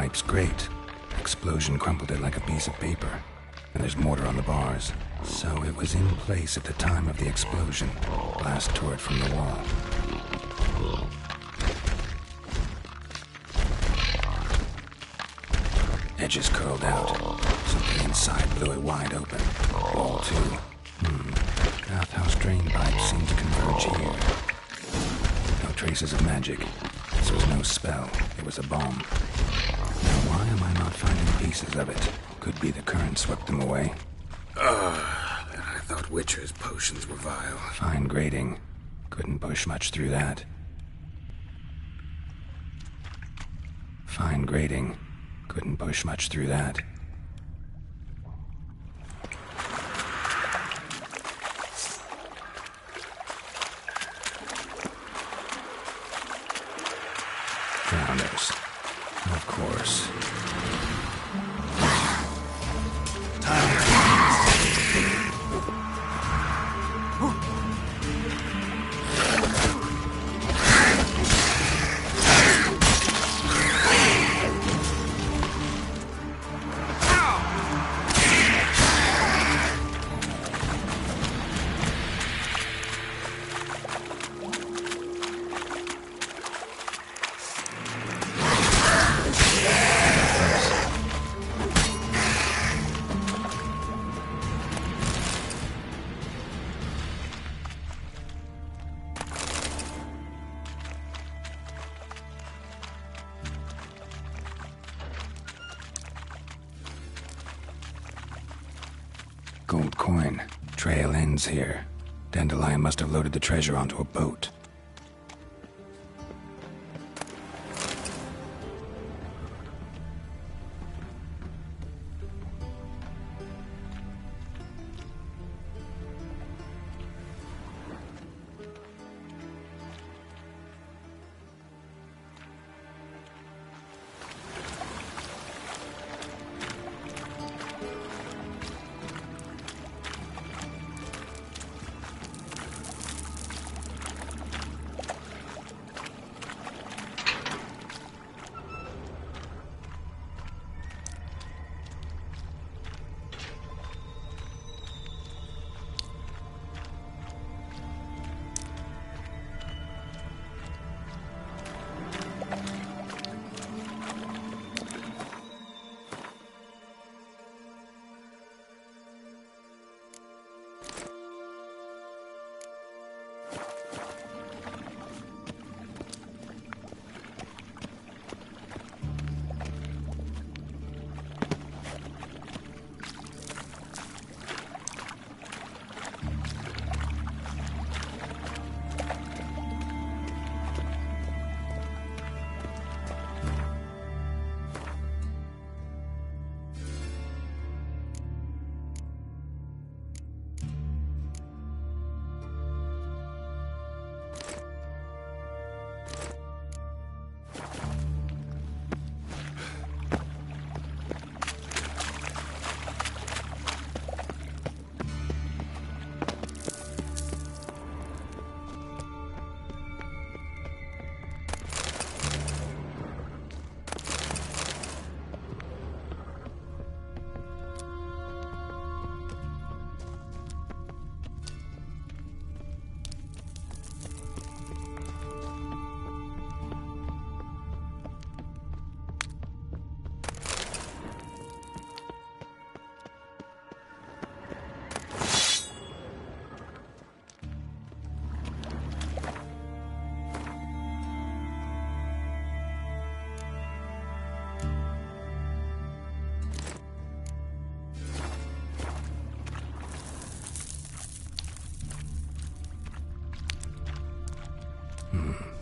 pipe's great. Explosion crumpled it like a piece of paper. And there's mortar on the bars. So it was in place at the time of the explosion. Blast tore it from the wall. Edges curled out. Something inside blew it wide open. Wall too. Bathhouse drain pipes seem to converge here. No traces of magic. This was no spell. It was a bomb. Now why am I not finding pieces of it? Could be the current swept them away. I thought Witcher's potions were vile. Fine grating. Couldn't push much through that. Fine grating. Couldn't push much through that. Drowners. Of course. Gold coin. Trail ends here. Dandelion must have loaded the treasure onto a boat.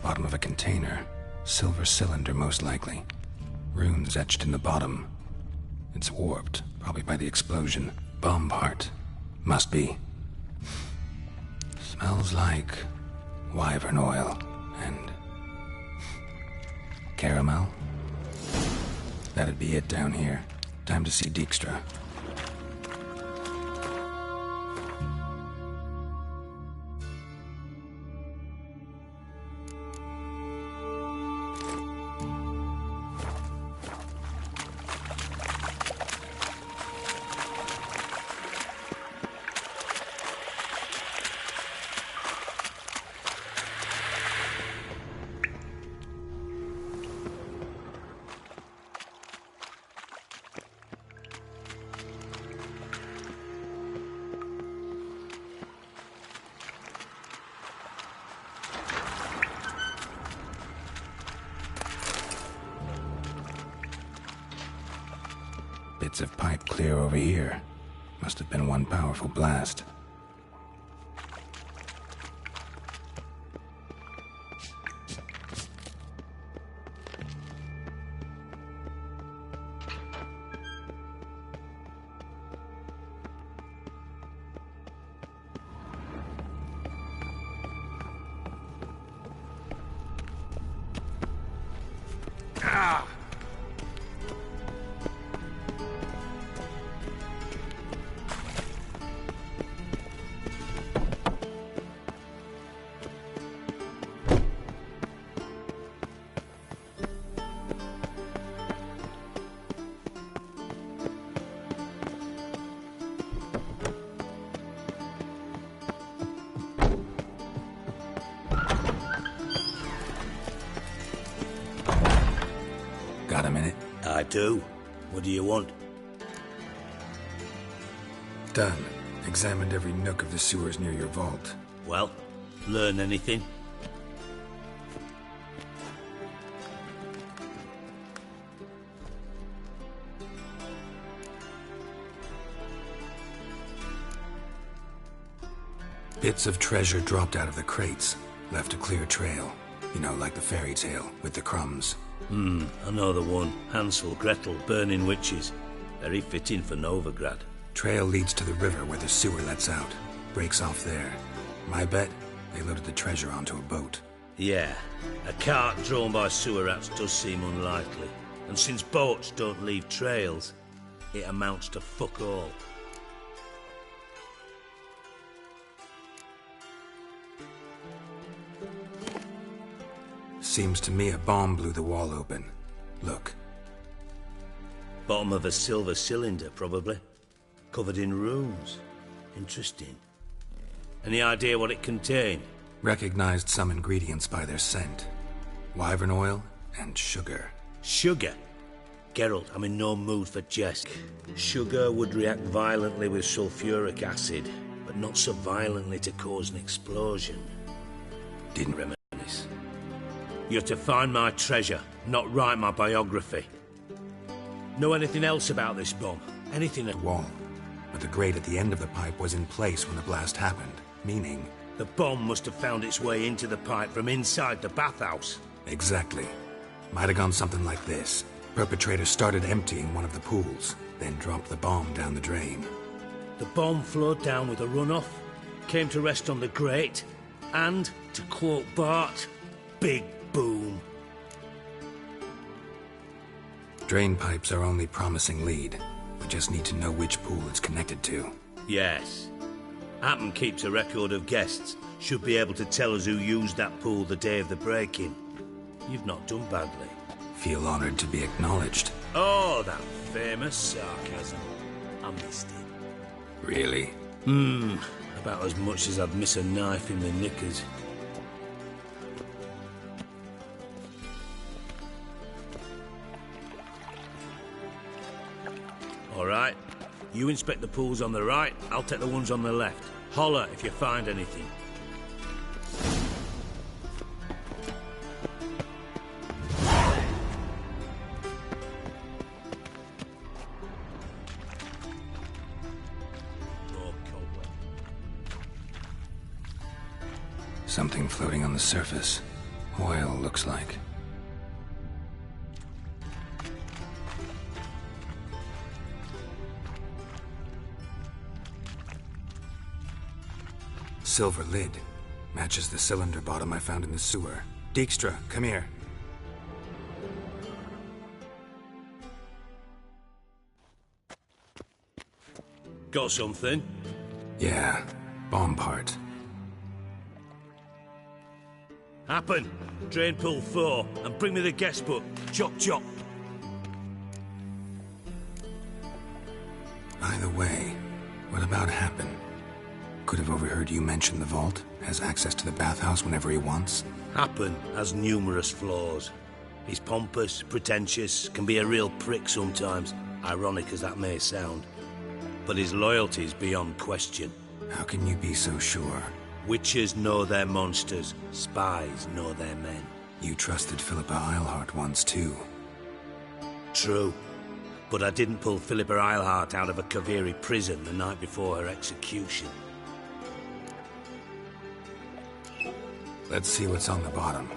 Bottom of a container. Silver cylinder, most likely. Runes etched in the bottom. It's warped, probably by the explosion. Bomb part. Must be. Smells like wyvern oil and caramel. That'd be it down here. Time to see Dijkstra. Bits of pipe clear over here. Must have been one powerful blast. Got a minute? I do. What do you want? Done. Examined every nook of the sewers near your vault. Well, learn anything? Bits of treasure dropped out of the crates. Left a clear trail. You know, like the fairy tale, with the crumbs. I know the one. Hansel, Gretel, burning witches. Very fitting for Novigrad. Trail leads to the river where the sewer lets out. Breaks off there. My bet, they loaded the treasure onto a boat. Yeah, a cart drawn by sewer rats does seem unlikely. And since boats don't leave trails, it amounts to fuck all. Seems to me a bomb blew the wall open. Look. Bottom of a silver cylinder, probably. Covered in runes. Interesting. Any idea what it contained? Recognized some ingredients by their scent. Wyvern oil and sugar. Sugar? Geralt, I'm in no mood for jest. Sugar would react violently with sulfuric acid, but not so violently to cause an explosion. Didn't reminisce. You're to find my treasure, not write my biography. Know anything else about this bomb? Anything at the wall. But the grate at the end of the pipe was in place when the blast happened, meaning... The bomb must have found its way into the pipe from inside the bathhouse. Exactly. Might have gone something like this. Perpetrator started emptying one of the pools, then dropped the bomb down the drain. The bomb flowed down with a runoff, came to rest on the grate, and, to quote Bart, big boom. Drain pipes are only promising lead. We just need to know which pool it's connected to. Yes. Happen keeps a record of guests. Should be able to tell us who used that pool the day of the break-in. You've not done badly. Feel honored to be acknowledged. Oh, that famous sarcasm. I missed it. Really? About as much as I'd miss a knife in the knickers. All right. You inspect the pools on the right, I'll take the ones on the left. Holler if you find anything. Something floating on the surface. Oil, looks like. Silver lid. Matches the cylinder bottom I found in the sewer. Dijkstra, come here. Got something? Yeah, bomb part. Happen. Drain pool 4, and bring me the guest book. Chop chop. Either way, what about Happen? Could have overheard you mention the vault. Has access to the bathhouse whenever he wants. Happen has numerous flaws. He's pompous, pretentious, can be a real prick sometimes, ironic as that may sound. But his loyalty's beyond question. How can you be so sure? Witches know their monsters, spies know their men. You trusted Philippa Eilhart once too. True. But I didn't pull Philippa Eilhart out of a Kaviri prison the night before her execution. Let's see what's on the bottom.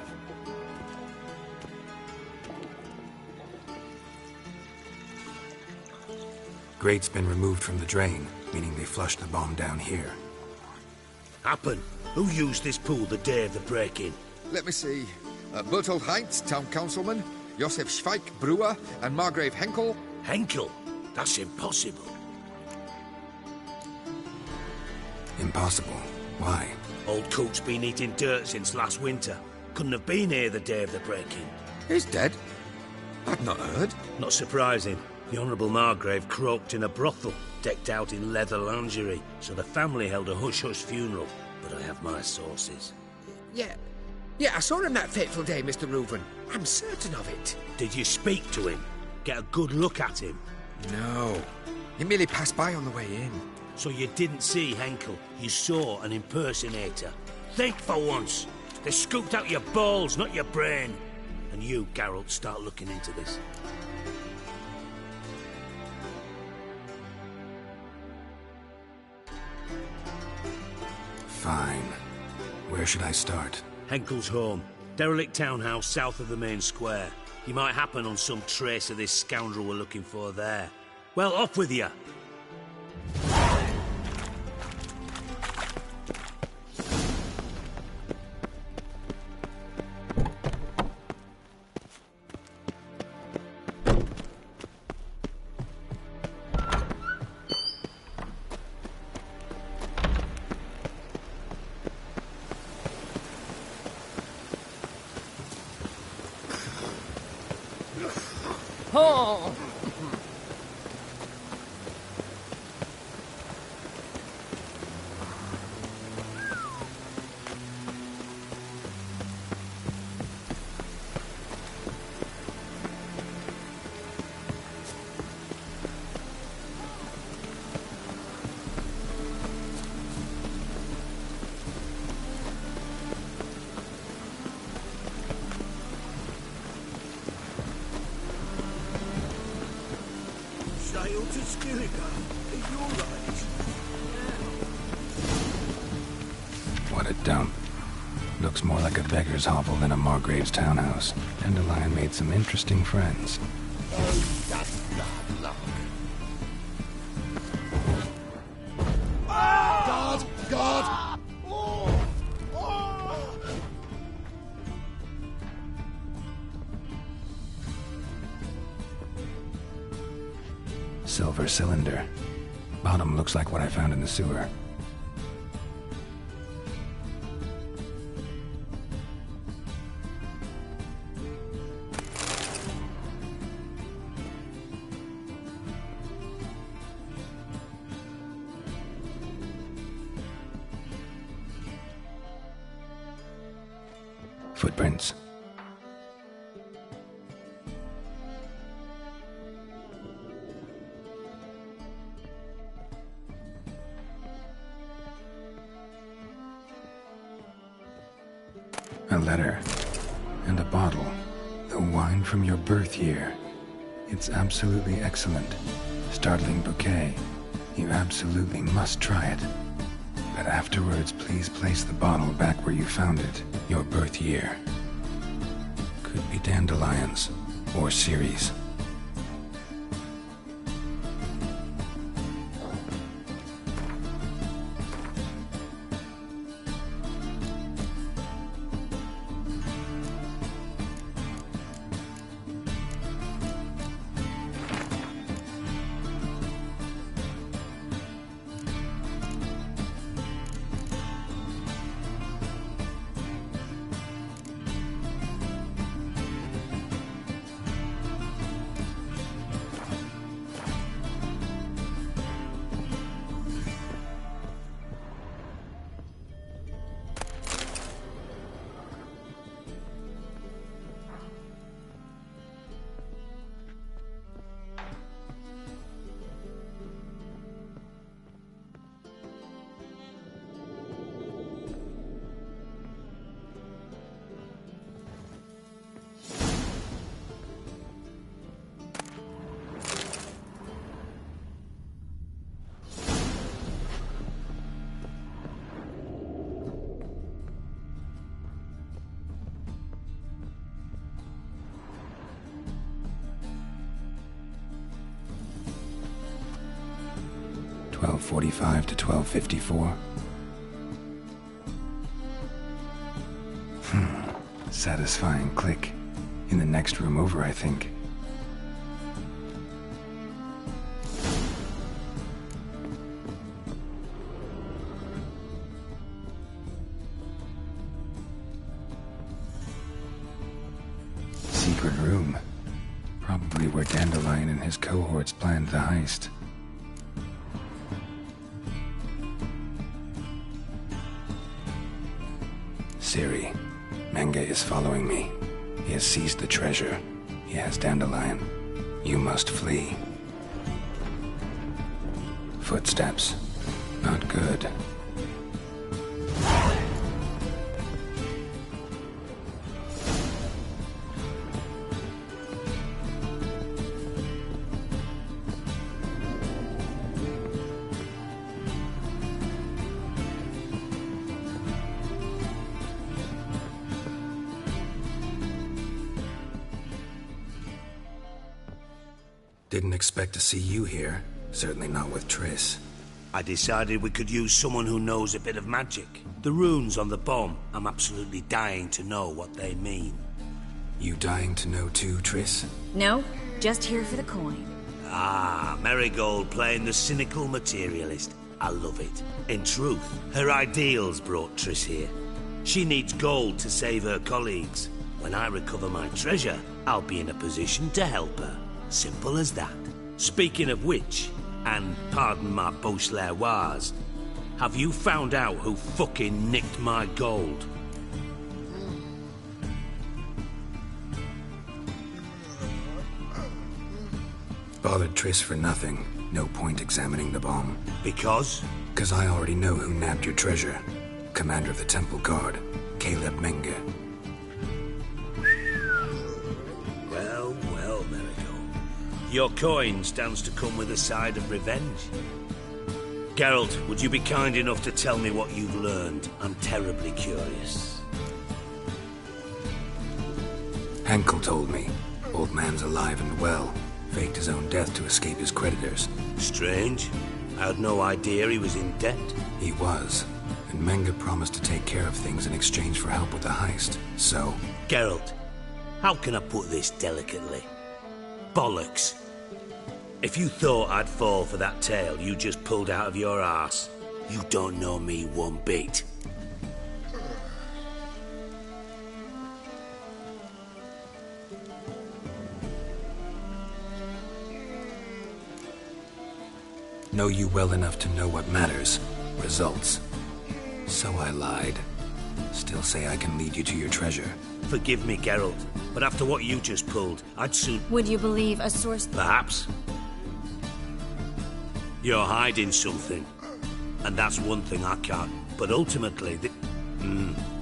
Grate's been removed from the drain, meaning they flushed the bomb down here. Happen. Who used this pool the day of the break-in? Let me see. Bertold Heinz, town councilman, Josef Schweik, brewer, and Margrave Henkel. Henkel? That's impossible. Impossible. Why? Old Coot's been eating dirt since last winter. Couldn't have been here the day of the break-in. He's dead? I'd not heard. Not surprising. The Honourable Margrave croaked in a brothel, decked out in leather lingerie, so the family held a hush-hush funeral. But I have my sources. Yeah, I saw him that fateful day, Mr. Reuven. I'm certain of it. Did you speak to him? Get a good look at him? No. He merely passed by on the way in. So you didn't see Henkel, you saw an impersonator. Think for once. They scooped out your balls, not your brain. And you, Geralt, start looking into this. Fine. Where should I start? Henkel's home. Derelict townhouse south of the main square. You might happen on some trace of this scoundrel we're looking for there. Well, off with you. Oh! What a dump. Looks more like a beggar's hovel than a Margrave's townhouse. Dandelion made some interesting friends. God! God! Silver cylinder. Bottom looks like what I found in the sewer. Footprints. A letter. And a bottle. The wine from your birth year. It's absolutely excellent. Startling bouquet. You absolutely must try it. But afterwards, please place the bottle back where you found it. Your birth year. Could be dandelions. Or Ceres. 1245 to 1254. Satisfying click. In the next room over, I think. Secret room. Probably where Dandelion and his cohorts planned the heist. Siri, Menge is following me. He has seized the treasure. He has Dandelion. You must flee. Footsteps. Not good. Didn't expect to see you here. Certainly not with Triss. I decided we could use someone who knows a bit of magic. The runes on the bomb, I'm absolutely dying to know what they mean. You dying to know too, Triss? No, just here for the coin. Ah, Marigold playing the cynical materialist. I love it. In truth, her ideals brought Triss here. She needs gold to save her colleagues. When I recover my treasure, I'll be in a position to help her. Simple as that. Speaking of which, and pardon my Beauclervoise, have you found out who fucking nicked my gold? Bothered Triss for nothing. No point examining the bomb. Because? 'Cause I already know who nabbed your treasure. Commander of the Temple Guard, Caleb Menge. Well, well, Marigold. Your coin stands to come with a side of revenge. Geralt, would you be kind enough to tell me what you've learned? I'm terribly curious. Henkel told me. Old man's alive and well. Faked his own death to escape his creditors. Strange. I had no idea he was in debt. He was. And Menge promised to take care of things in exchange for help with the heist. So... Geralt, how can I put this delicately? Bollocks. If you thought I'd fall for that tale you just pulled out of your arse, you don't know me one bit. Know you well enough to know what matters. Results. So I lied. Still say I can lead you to your treasure. Forgive me, Geralt, but after what you just pulled, I'd soon... Would you believe a source... Perhaps. You're hiding something. And that's one thing I can't. But ultimately,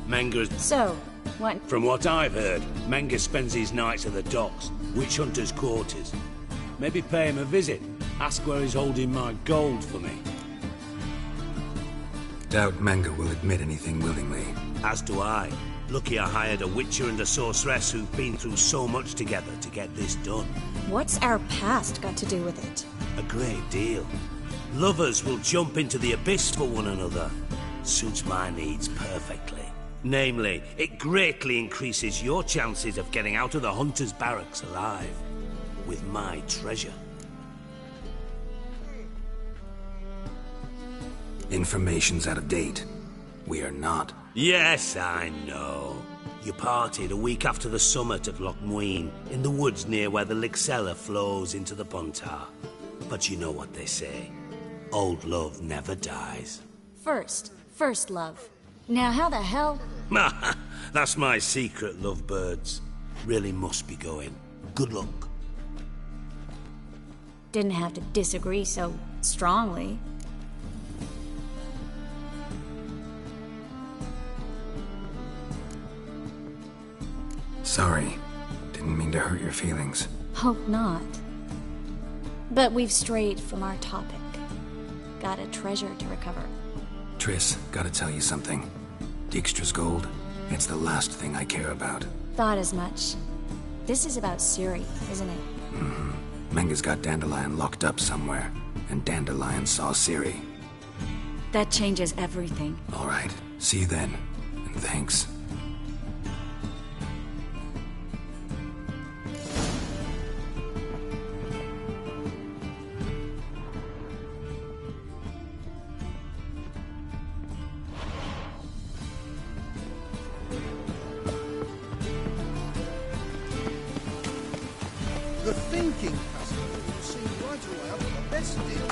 Menge's... So, what... From what I've heard, Menge spends his nights at the docks, witch hunters' quarters. Maybe pay him a visit. Ask where he's holding my gold for me. Doubt Menge will admit anything willingly. As do I. Lucky I hired a witcher and a sorceress who've been through so much together to get this done. What's our past got to do with it? A great deal. Lovers will jump into the abyss for one another. Suits my needs perfectly. Namely, it greatly increases your chances of getting out of the hunter's barracks alive. With my treasure. Information's out of date. We are not. Yes, I know. You parted a week after the summit of Loch Muin, in the woods near where the Lixella flows into the Pontar. But you know what they say. Old love never dies. First love. Now how the hell... That's my secret, lovebirds. Really must be going. Good luck. Didn't have to disagree so strongly. Sorry. Didn't mean to hurt your feelings. Hope not. But we've strayed from our topic. Got a treasure to recover. Triss, gotta tell you something. Dijkstra's gold, it's the last thing I care about. Thought as much. This is about Ciri, isn't it? Menge's got Dandelion locked up somewhere. and Dandelion saw Ciri. That changes everything. All right. See you then. And thanks. The thinking customer will see right away up the best deal.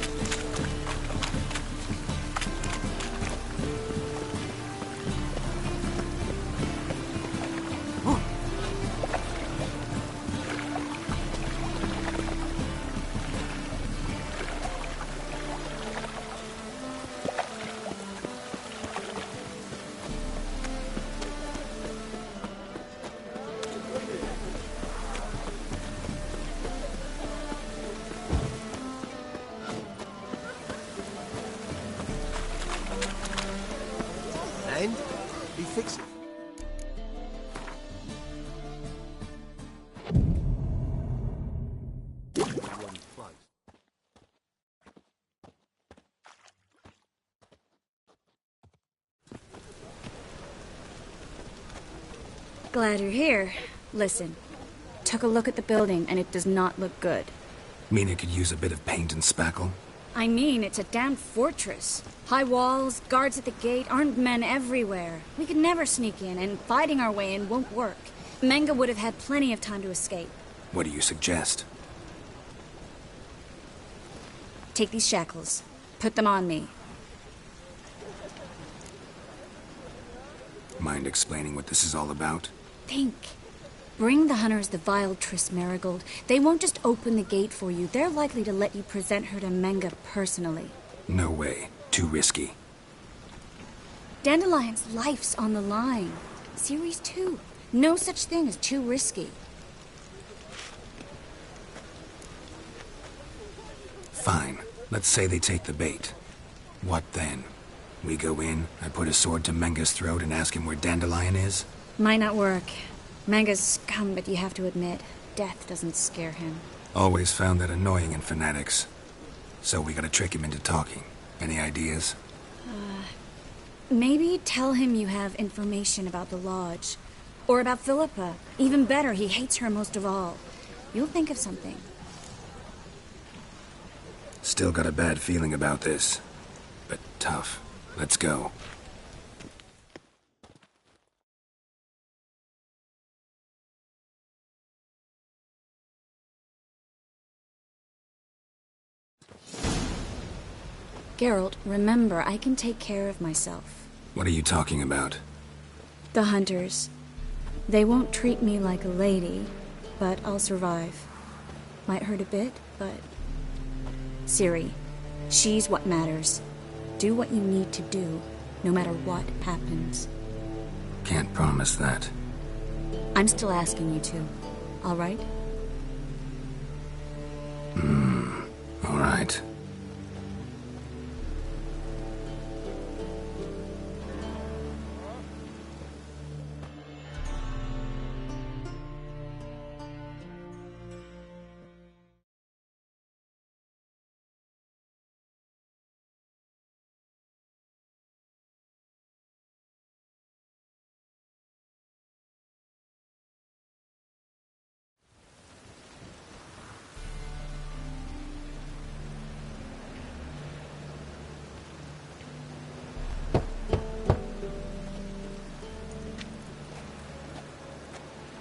And he fixes it. Glad you're here. Listen, took a look at the building and it does not look good. Mean it could use a bit of paint and spackle? I mean, it's a damn fortress. High walls, guards at the gate, armed men everywhere. We could never sneak in, and fighting our way in won't work. Menge would have had plenty of time to escape. What do you suggest? Take these shackles. Put them on me. Mind explaining what this is all about? Think. Bring the hunters the vile Triss Marigold. They won't just open the gate for you. They're likely to let you present her to Menge personally. No way. Too risky. Dandelion's life's on the line. Series 2. No such thing as too risky. Fine. Let's say they take the bait. What then? We go in, I put a sword to Menge's throat and ask him where Dandelion is? Might not work. Menge's scum, but you have to admit, death doesn't scare him. Always found that annoying in fanatics. So we gotta trick him into talking. Any ideas? Maybe tell him you have information about the Lodge. Or about Philippa. Even better, he hates her most of all. You'll think of something. Still got a bad feeling about this. But tough. Let's go. Geralt, remember, I can take care of myself. What are you talking about? The hunters. They won't treat me like a lady, but I'll survive. Might hurt a bit, but... Ciri, she's what matters. Do what you need to do, no matter what happens. Can't promise that. I'm still asking you to, all right? All right.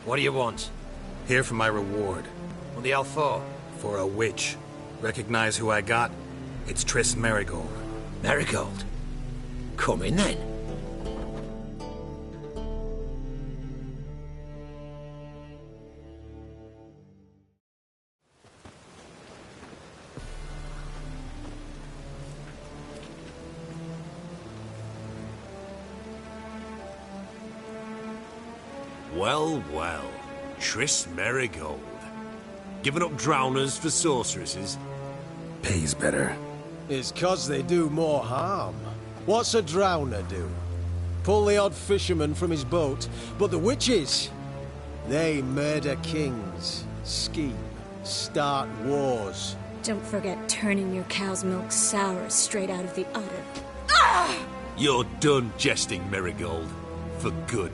What do you want? Here for my reward. What the hell for? For a witch. Recognize who I got? It's Triss Marigold. Marigold? Come in then. Well, well. Triss Marigold. Giving up drowners for sorceresses? Pays better. It's 'cause they do more harm. What's a drowner do? Pull the odd fisherman from his boat, but the witches, they murder kings, scheme, start wars, Don't forget turning your cow's milk sour straight out of the udder. You're done jesting, Marigold. For good.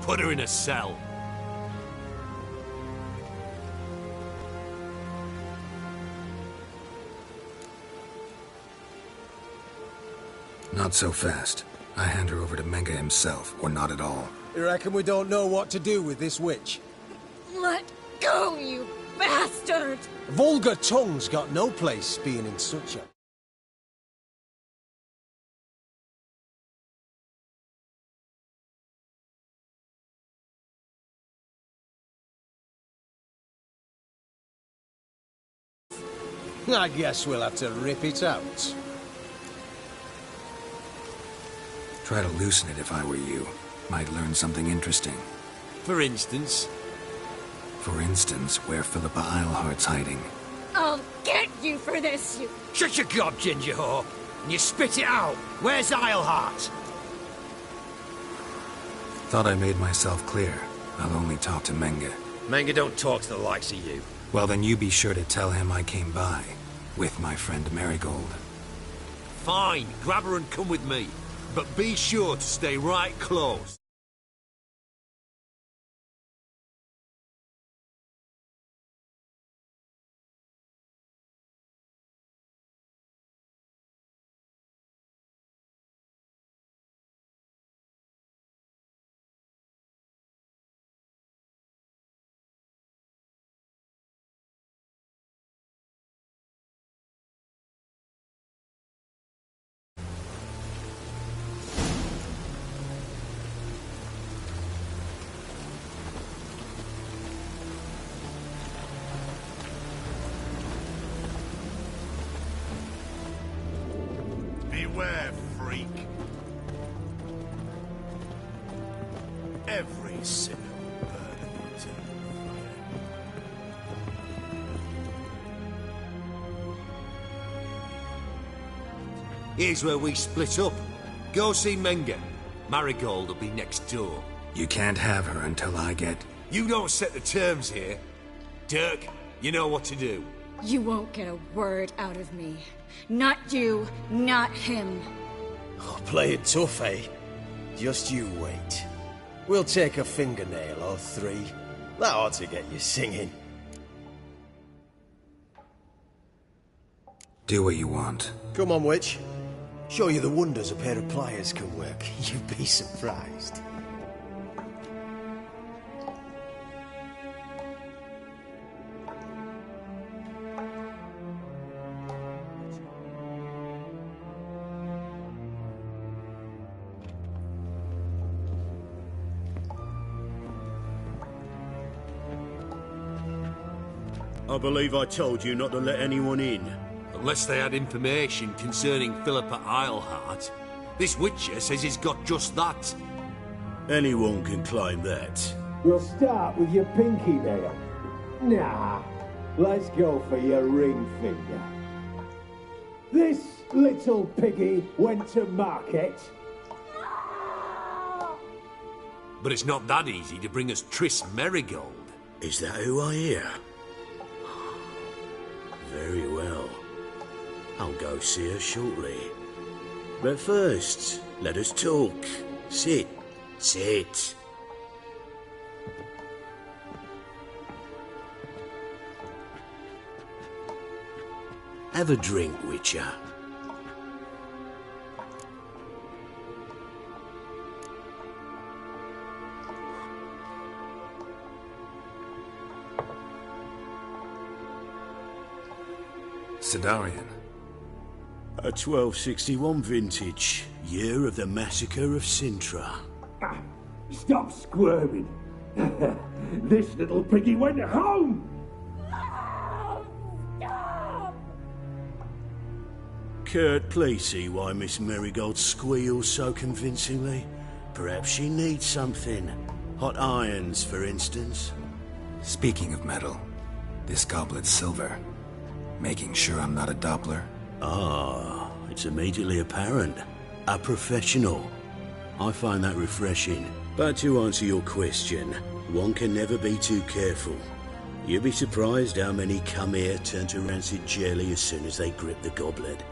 Put her in a cell. Not so fast. I hand her over to Menga himself, or not at all. You reckon we don't know what to do with this witch? Let go, you bastard! Vulgar tongue's got no place being in such a... I guess we'll have to rip it out. Try to loosen it if I were you. Might learn something interesting. For instance? For instance, where Philippa Eilhart's hiding. I'll get you for this, you... Shut your gob, ginger whore, and you spit it out. Where's Eilhart? Thought I made myself clear. I'll only talk to Menga. Menga don't talk to the likes of you. Well, then you be sure to tell him I came by. With my friend Marigold. Fine, grab her and come with me. But be sure to stay right close. Beware, freak. Every single burden into Here's where we split up. Go see Menga. Marigold will be next door. You can't have her until I get... You don't set the terms here. Dirk, you know what to do. You won't get a word out of me. Not you, not him. Oh, play it tough, eh? Just you wait. We'll take a fingernail or three. That ought to get you singing. Do what you want. Come on, witch. Show you the wonders a pair of pliers can work. You'd be surprised. I believe I told you not to let anyone in. Unless they had information concerning Philippa Eilhart. This Witcher says he's got just that. Anyone can claim that. We'll start with your pinky nail. Nah, let's go for your ring finger. This little piggy went to market. But it's not that easy to bring us Triss Marigold. Is that who I hear? Very well. I'll go see her shortly. But first, let us talk. Sit. Sit. Have a drink, Witcher. Sidarian. A 1261 vintage, year of the massacre of Sintra. Stop squirming. This little piggy went home. Kurt, please see why Miss Marigold squeals so convincingly. Perhaps she needs something. Hot irons, for instance. Speaking of metal, this goblet's silver. Making sure I'm not a Doppler. Ah, it's immediately apparent. A professional. I find that refreshing. But to answer your question, one can never be too careful. You'd be surprised how many come here turn to rancid jelly as soon as they grip the goblet.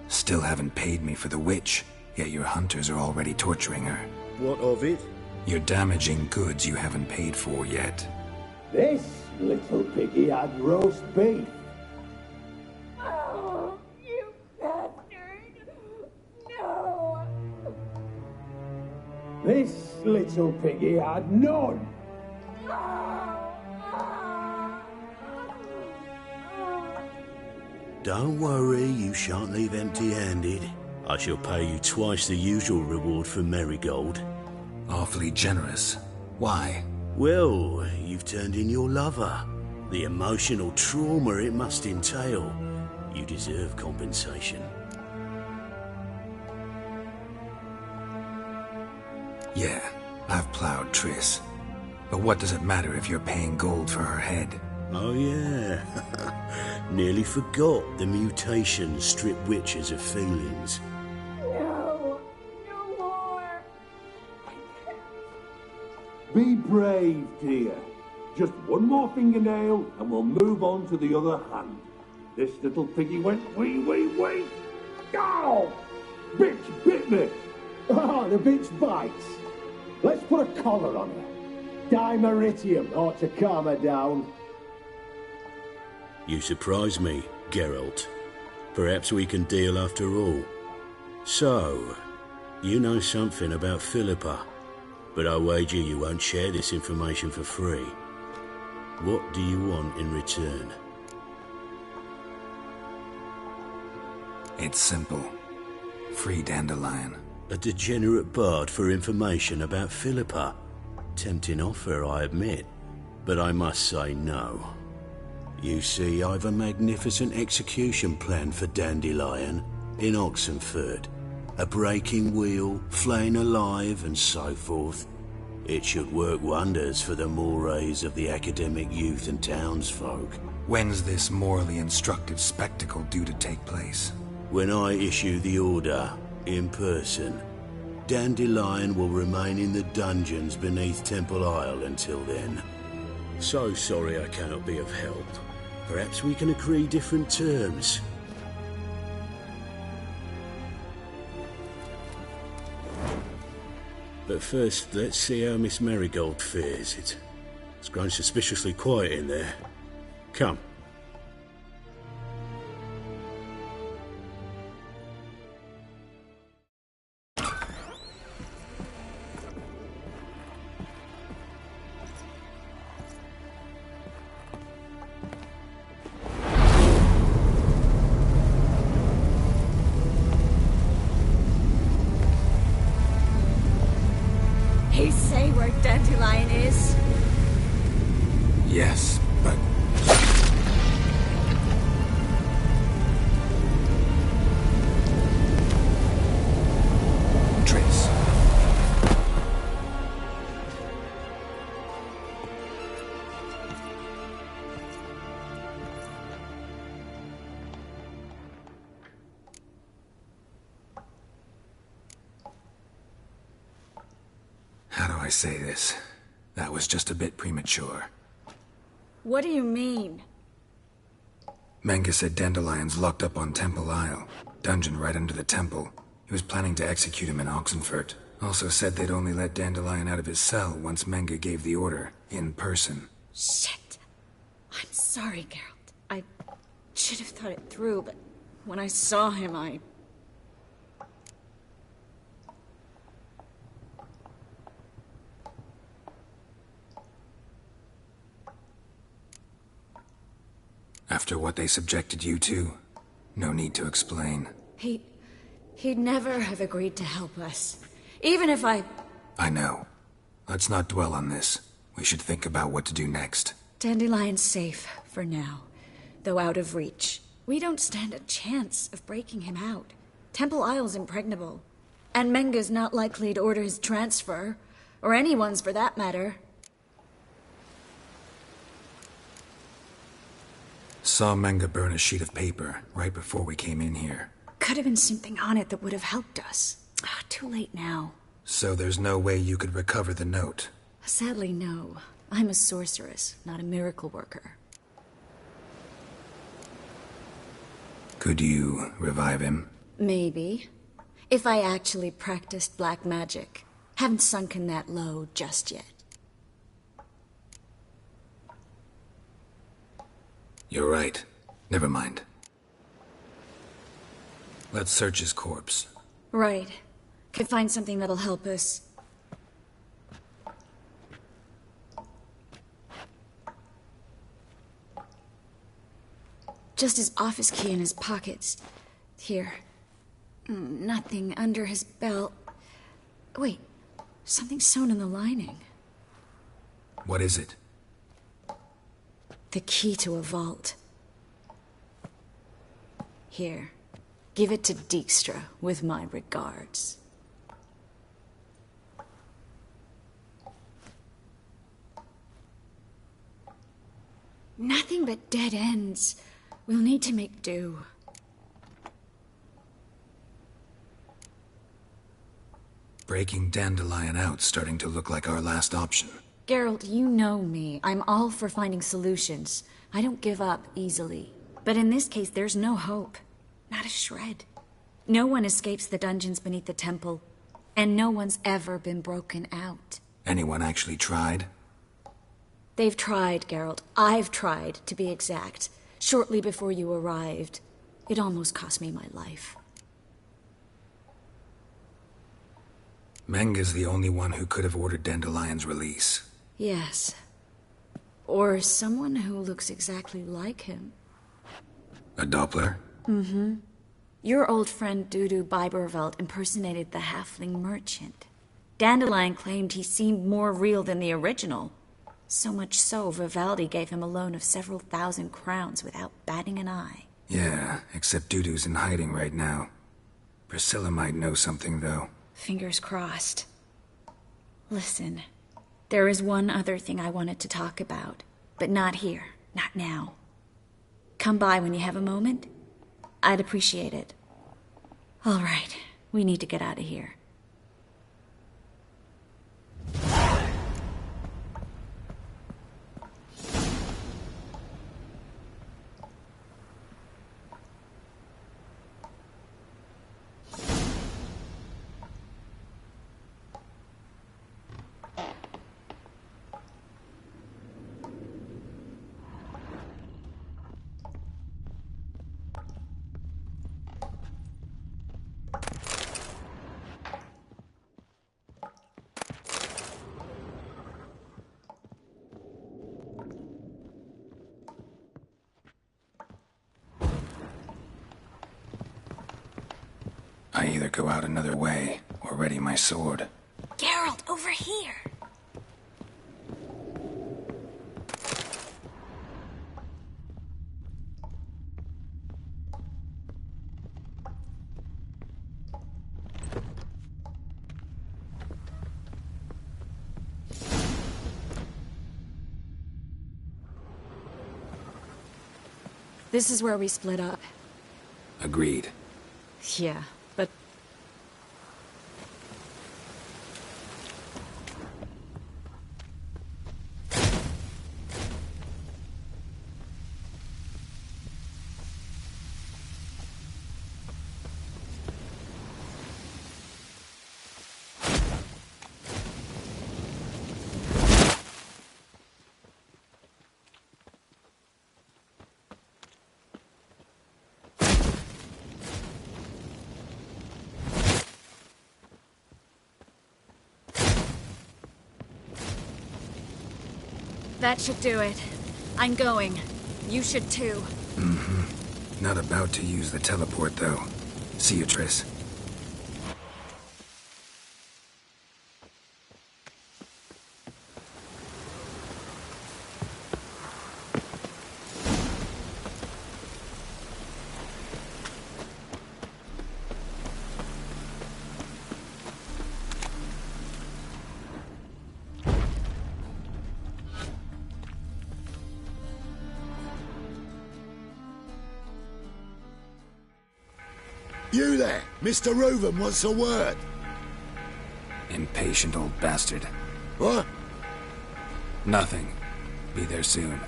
Still haven't paid me for the witch, yet your hunters are already torturing her. What of it? You're damaging goods you haven't paid for yet. This little piggy had roast beef. Oh, you bastard! No! This little piggy had none. Don't worry, you shan't leave empty-handed. I shall pay you twice the usual reward for Marigold. Awfully generous. Why? Well, you've turned in your lover. The emotional trauma it must entail. You deserve compensation. Yeah, I've plowed Triss. But what does it matter if you're paying gold for her head? Oh yeah. Nearly forgot the mutations strip witches of feelings. No! No more! Be brave, dear. Just one more fingernail and we'll move on to the other hand. This little piggy went wee. Ow! Bitch bit me! Ah, the bitch bites. Let's put a collar on her. Dimeritium ought to calm her down. You surprise me, Geralt. Perhaps we can deal after all. So, you know something about Philippa, but I wager you won't share this information for free. What do you want in return? It's simple. Free Dandelion. A degenerate bard for information about Philippa. Tempting offer, I admit, but I must say no. You see, I've a magnificent execution plan for Dandelion in Oxenford. A breaking wheel, flaying alive, and so forth. It should work wonders for the mores of the academic youth and townsfolk. When's this morally instructive spectacle due to take place? When I issue the order, in person. Dandelion will remain in the dungeons beneath Temple Isle until then. So sorry I cannot be of help. Perhaps we can agree different terms. But first, let's see how Miss Marigold fares. It's grown suspiciously quiet in there. Come. He say where Dandelion is? Yes, but... Triss. How do I say this? That was just a bit premature. What do you mean? Menge said Dandelion's locked up on Temple Isle. Dungeon right under the temple. He was planning to execute him in Oxenfurt. Also said they'd only let Dandelion out of his cell once Menge gave the order, in person. Shit. I'm sorry, Geralt. I should have thought it through, but when I saw him, After what they subjected you to, no need to explain. He'd never have agreed to help us. Even if I know. Let's not dwell on this. We should think about what to do next. Dandelion's safe, for now. Though out of reach. We don't stand a chance of breaking him out. Temple Isle's impregnable. And Menge's not likely to order his transfer. Or anyone's, for that matter. Saw Menge burn a sheet of paper right before we came in here. Could have been something on it that would have helped us. Too late now. So there's no way you could recover the note? Sadly, no. I'm a sorceress, not a miracle worker. Could you revive him? Maybe. If I actually practiced black magic. Haven't sunken that low just yet. You're right. Never mind. Let's search his corpse. Right. Could find something that'll help us. Just his office key in his pockets. Here. Nothing under his belt. Wait. Something sewn in the lining. What is it? The key to a vault. Here. Give it to Dijkstra with my regards. Nothing but dead ends. We'll need to make do. Breaking Dandelion out's starting to look like our last option. Geralt, you know me. I'm all for finding solutions. I don't give up easily. But in this case, there's no hope. Not a shred. No one escapes the dungeons beneath the temple. And no one's ever been broken out. Anyone actually tried? They've tried, Geralt. I've tried, to be exact. Shortly before you arrived. It almost cost me my life. Menga's the only one who could have ordered Dandelion's release. Yes. Or someone who looks exactly like him. A Doppler? Mm-hmm. Your old friend Dudu Biberveld impersonated the halfling merchant. Dandelion claimed he seemed more real than the original. So much so, Vivaldi gave him a loan of several thousand crowns without batting an eye. Yeah, except Dudu's in hiding right now. Priscilla might know something, though. Fingers crossed. Listen, there is one other thing I wanted to talk about, but not here, not now. Come by when you have a moment. I'd appreciate it. All right, we need to get out of here. I either go out another way, or ready my sword. Geralt, over here! This is where we split up. Agreed. Yeah, but... That should do it. I'm going. You should too. Mm-hmm. Not about to use the teleport, though. See you, Triss. You there! Mr. Reuven wants a word. Impatient old bastard. What? Nothing. Be there soon.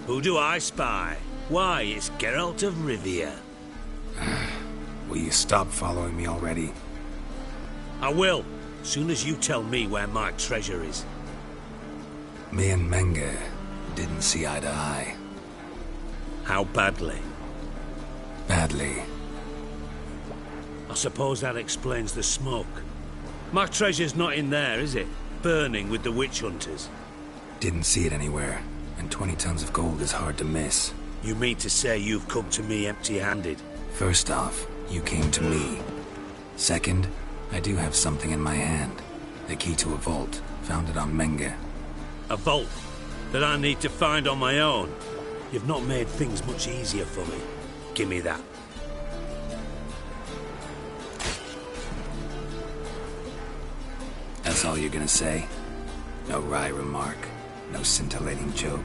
Who do I spy? Why, it's Geralt of Rivia. Will you stop following me already? I will, soon as you tell me where my treasure is. Me and Menge didn't see eye to eye. How badly? Badly. I suppose that explains the smoke. My treasure's not in there, is it? Burning with the witch hunters. Didn't see it anywhere, and 20 tons of gold is hard to miss. You mean to say you've come to me empty-handed? First off, you came to me. Second, I do have something in my hand. The key to a vault, founded on Menge. A vault that I need to find on my own? You've not made things much easier for me. Give me that. That's all you're gonna say? No wry remark, no scintillating joke.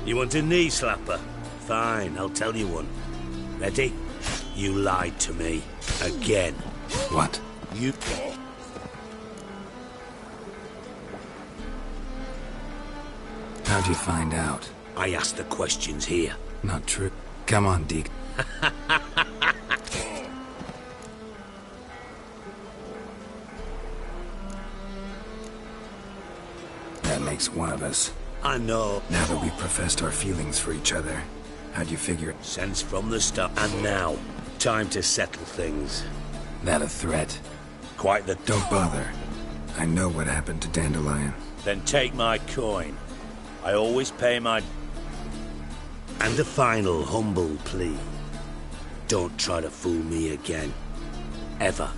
You want a knee slapper? Fine, I'll tell you one. Ready? You lied to me. Again. What? You... How'd you find out? I asked the questions here. Not true. Come on, Deke. That makes one of us. I know. Now that we've professed our feelings for each other, how'd you figure? Sense from the start. And now, time to settle things. That a threat? Quite the... Don't bother. I know what happened to Dandelion. Then take my coin. I always pay my... And a final humble plea. Don't try to fool me again. Ever.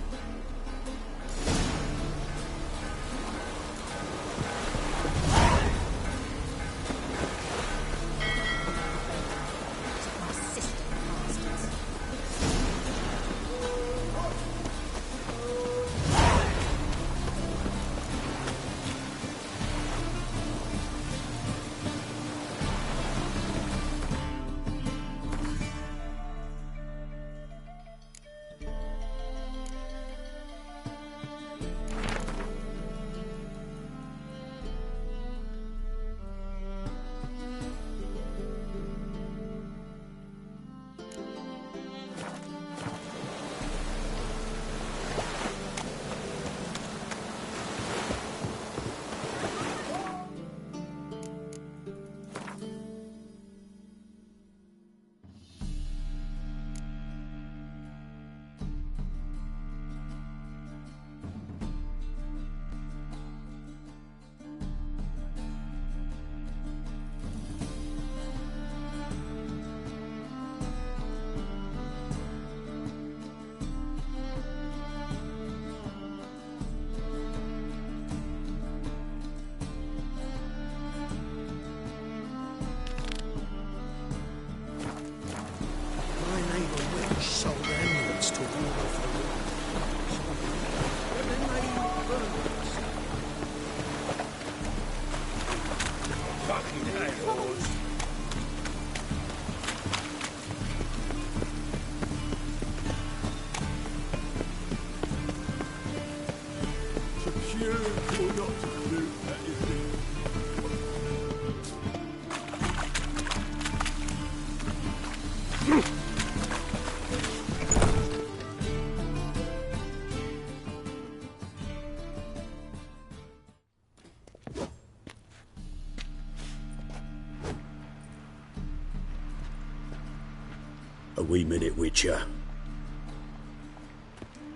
A wee minute, Witcher.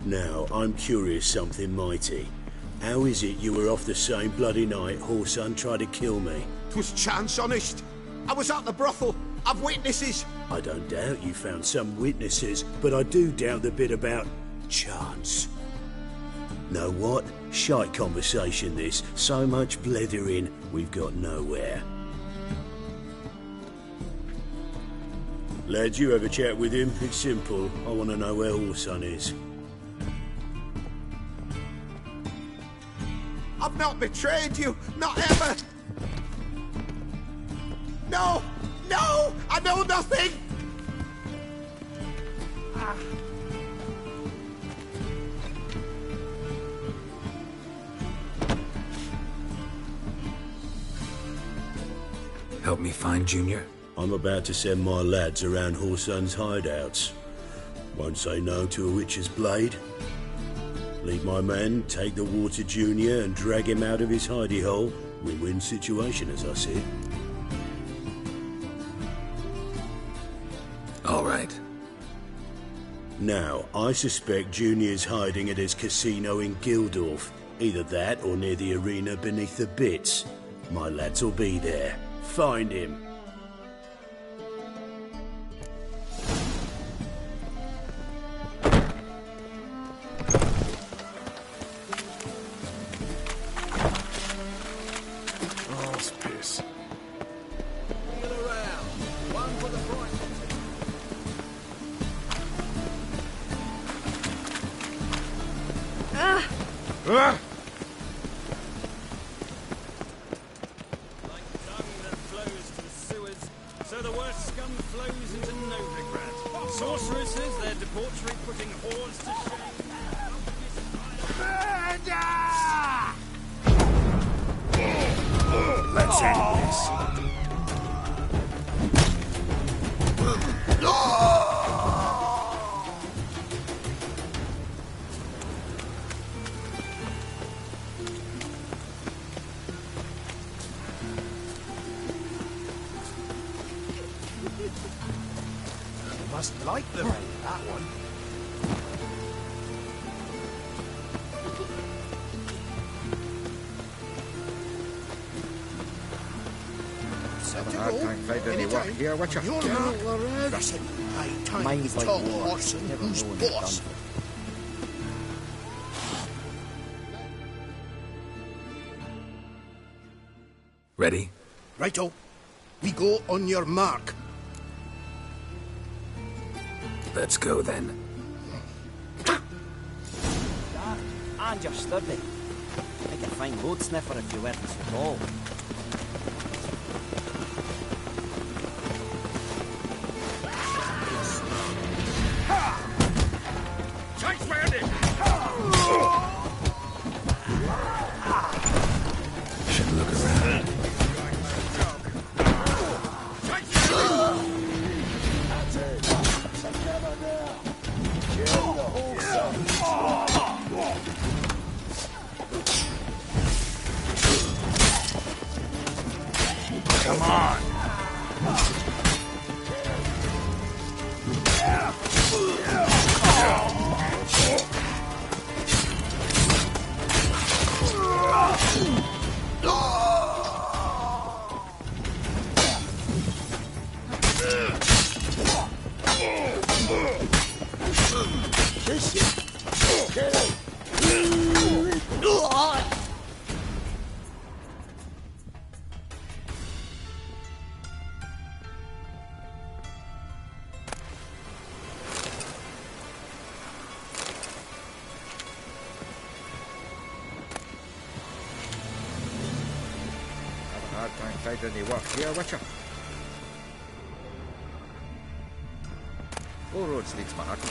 Now, I'm curious something mighty. How is it you were off the same bloody night Whoreson tried to kill me? 'Twas chance, honest. I was at the brothel. I've witnesses. I don't doubt you found some witnesses, but I do doubt the bit about chance. Know what? Shite conversation this. So much blethering, we've got nowhere. Lads, you have a chat with him. It's simple. I want to know where Whoreson is. I've not betrayed you. Not ever. No! No! I know nothing! Help me find Junior? I'm about to send my lads around Horsun's hideouts. Won't say no to a witch's blade. Lead my men, take the water Junior and drag him out of his hidey hole. Win-win situation, as I see it. All right. Now, I suspect Junior's hiding at his casino in Gildorf. Either that or near the arena beneath the bits. My lads will be there. Find him. Oh, it's piss. Get around. One for the price. Ah! So the worst scum flows into Novigrad. Sorceresses, their debauchery putting whores to shame. Let's end this. Must like the rain, that one. Have a hard time finding any work here, Witcher. Your mark, Lorraine. High time you talk horse and who's boss. Ready? Righto. We go on your mark. Let's go then. And you're sturdy. Make a fine road sniffer if you weren't so tall. Should look around. Come on. Hard time finding any work here, Witcher. All roads lead to Manhattan.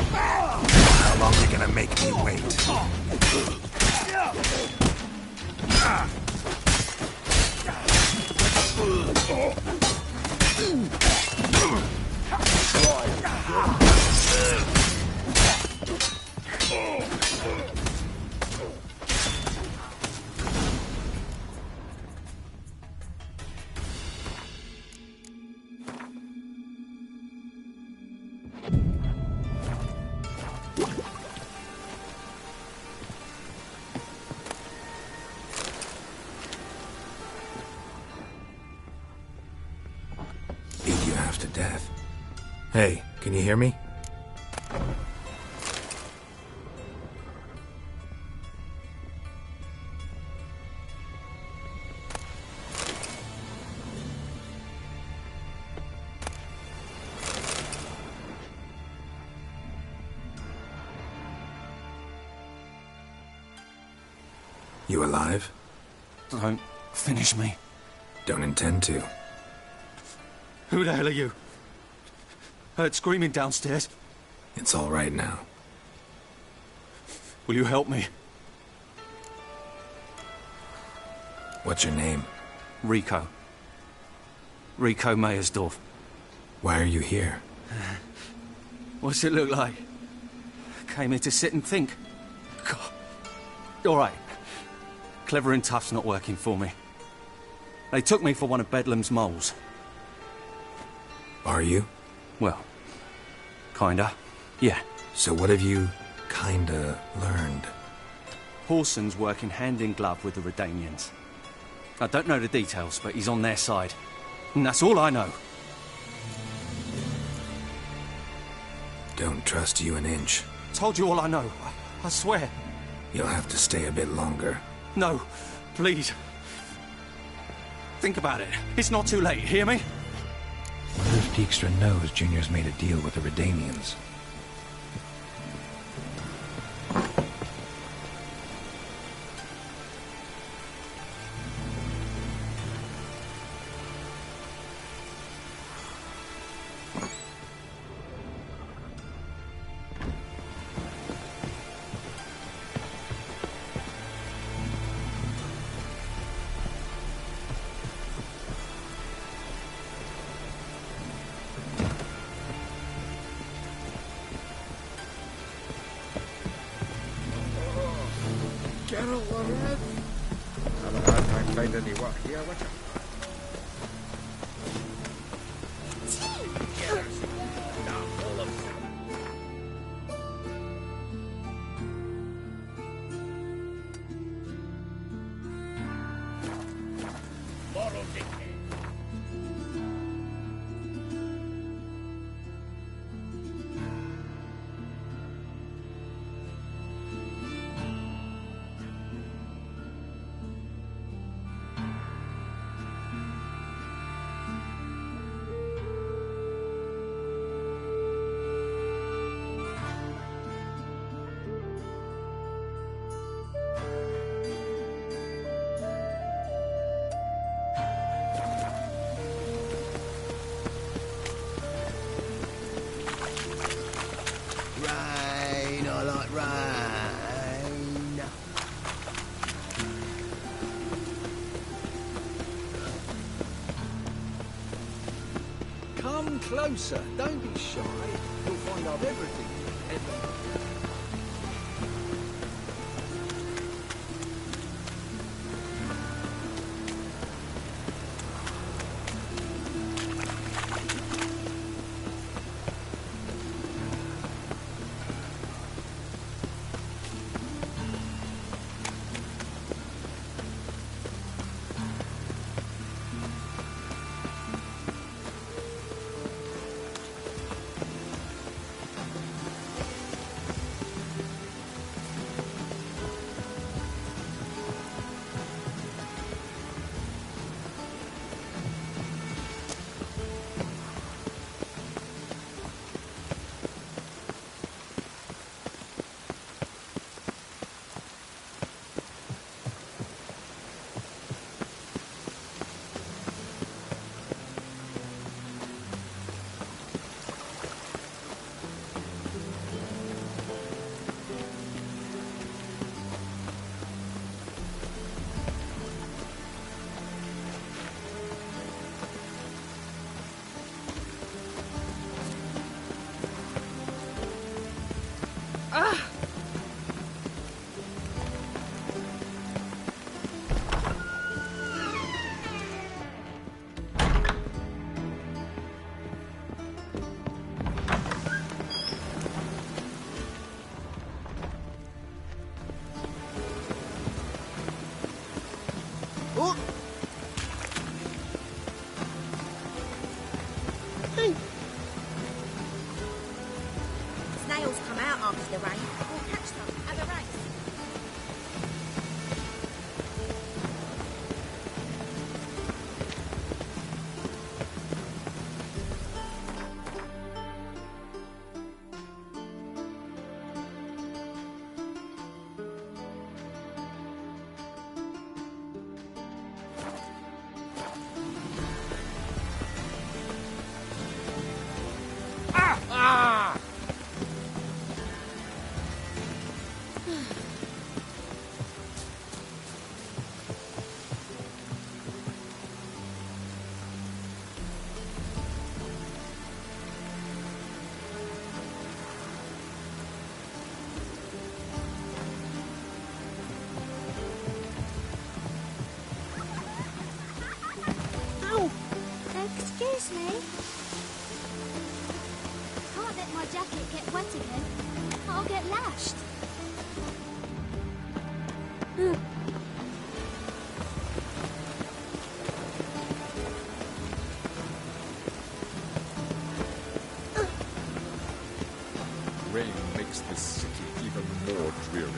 How long are you gonna make me wait? Hey, can you hear me? You alive? Don't finish me. Don't intend to. Who the hell are you? Heard screaming downstairs. It's all right now. Will you help me? What's your name? Rico. Rico Meyersdorf. Why are you here? What's it look like? Came here to sit and think. God. All right. Clever and tough's not working for me. They took me for one of Bedlam's moles. Are you? Well, kinda. Yeah. So what have you kinda learned? Horson's working hand in glove with the Redanians. I don't know the details, but he's on their side. And that's all I know. Don't trust you an inch. Told you all I know. I swear. You'll have to stay a bit longer. No, please. Think about it. It's not too late, hear me? Wonder if Dijkstra knows Junior's made a deal with the Redanians. Geralt, alright? Have a hard time finding any work here, would you? Rain, I like rain. Come closer. Don't be shy. You'll find I've everything. after the rain. We'll catch some at the race. Excuse me. Can't let my jacket get wet again. I'll get lashed. Rain makes this city even more dreary.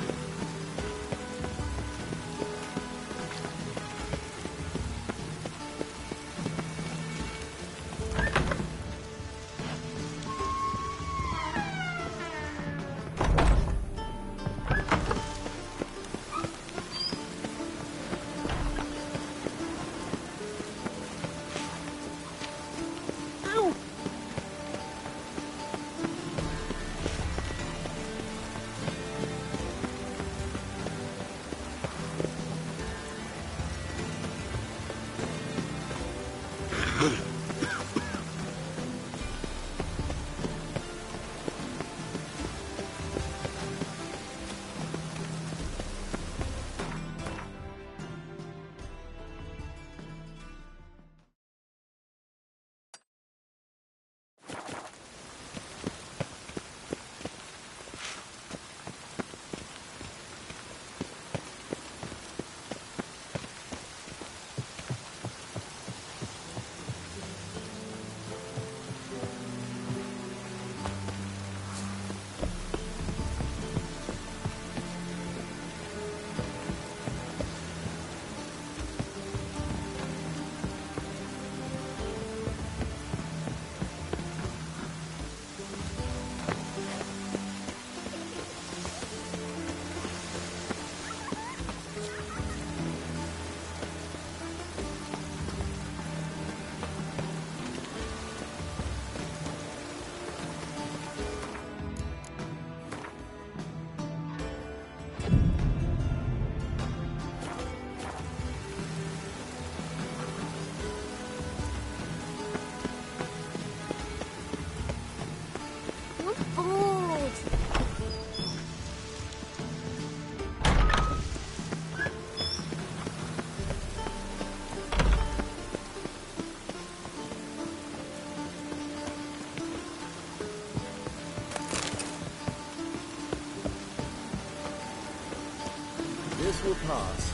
This will pass.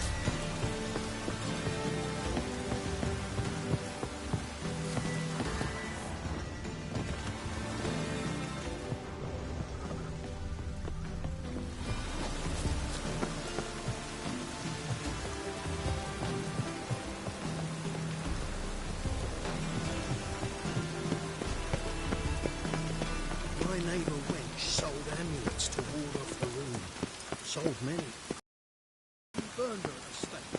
My neighbour Wench sold amulets to ward off the room. Sold many. Burned her at the stake.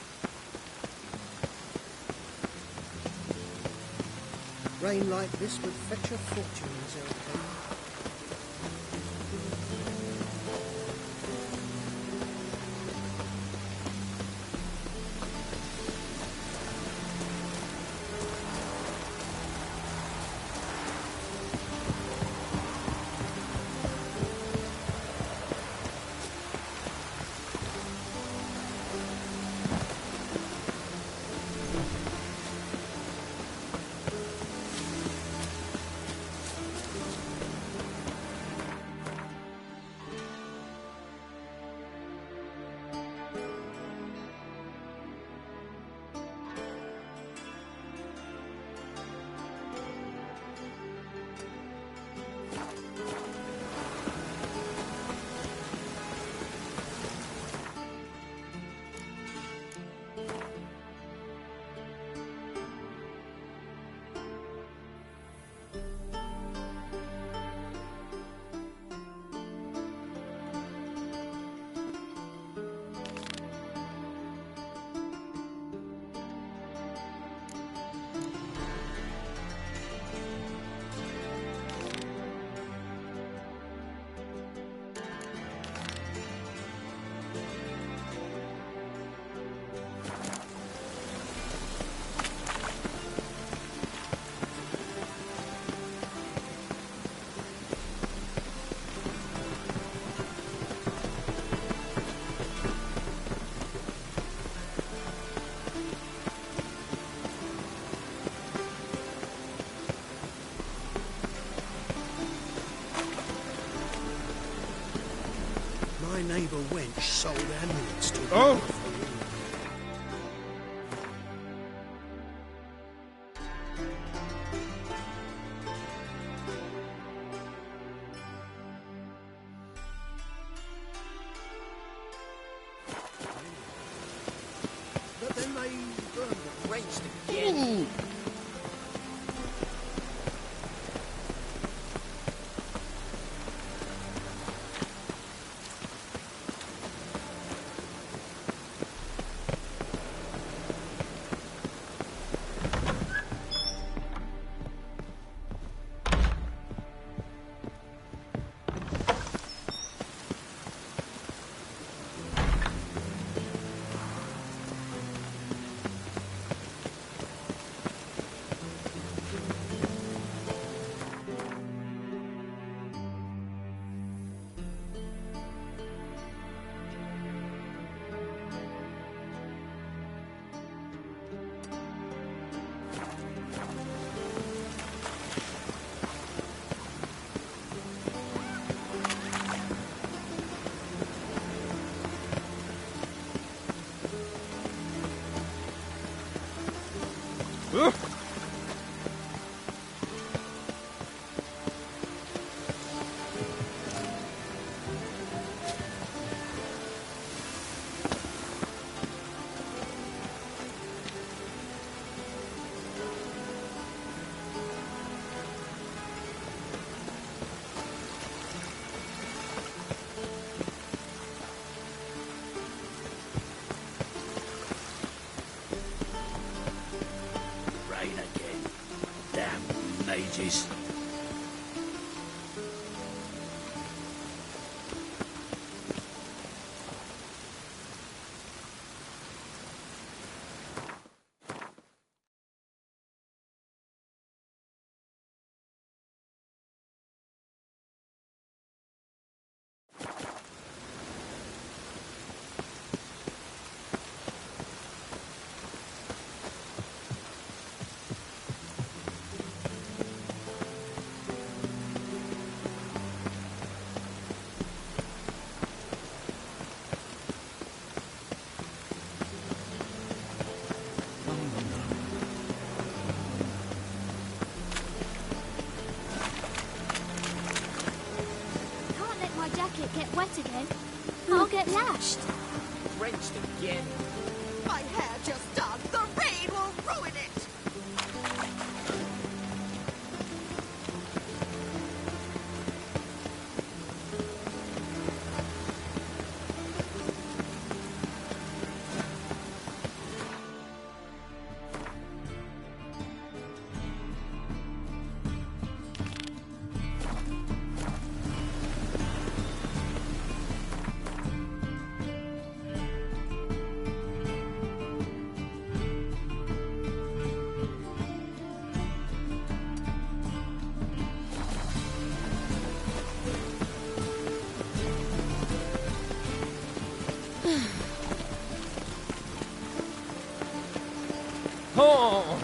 Rain like this would fetch a fortune in Zelda. neighbour wench sold amulets to Oh. ward off the wound. But then they burned it. Ranged again. Rain again. Damn mages. Can't let my jacket get wet again. I'll get lashed. Drenched again. My hair just done. The rain will ruin it. Oh!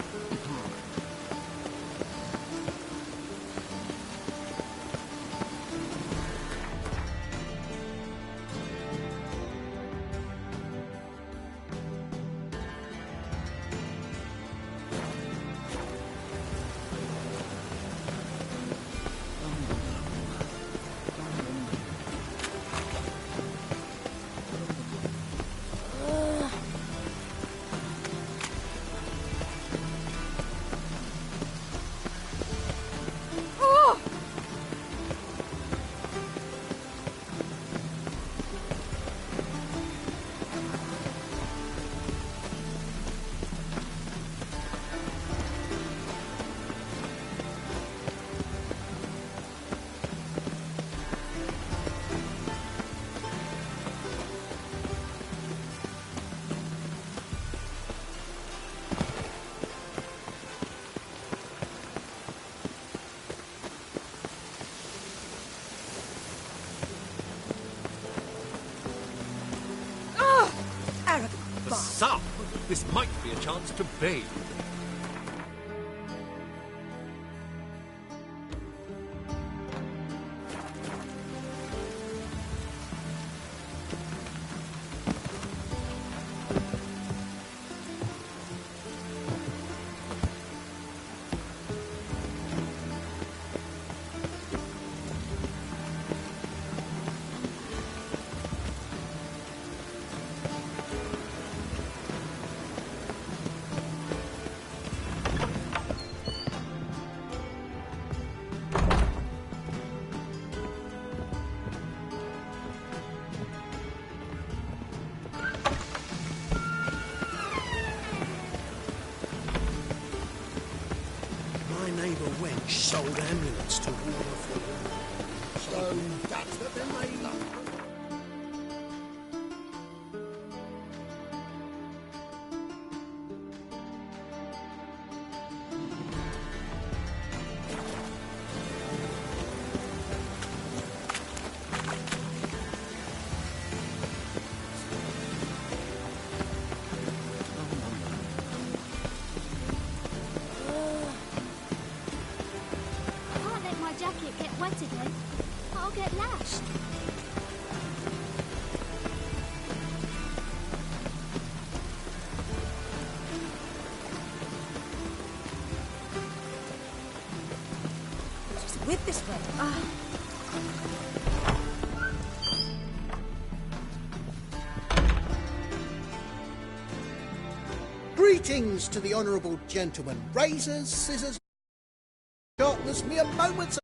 The sun! This might be a chance to bathe. amulets to ward off the wind. So that's what they're made of. Can't let my jacket get wet again. I'll get lashed. Just whip this way. Greetings to the honourable gentleman. Razors, scissors, sharpness, mere moments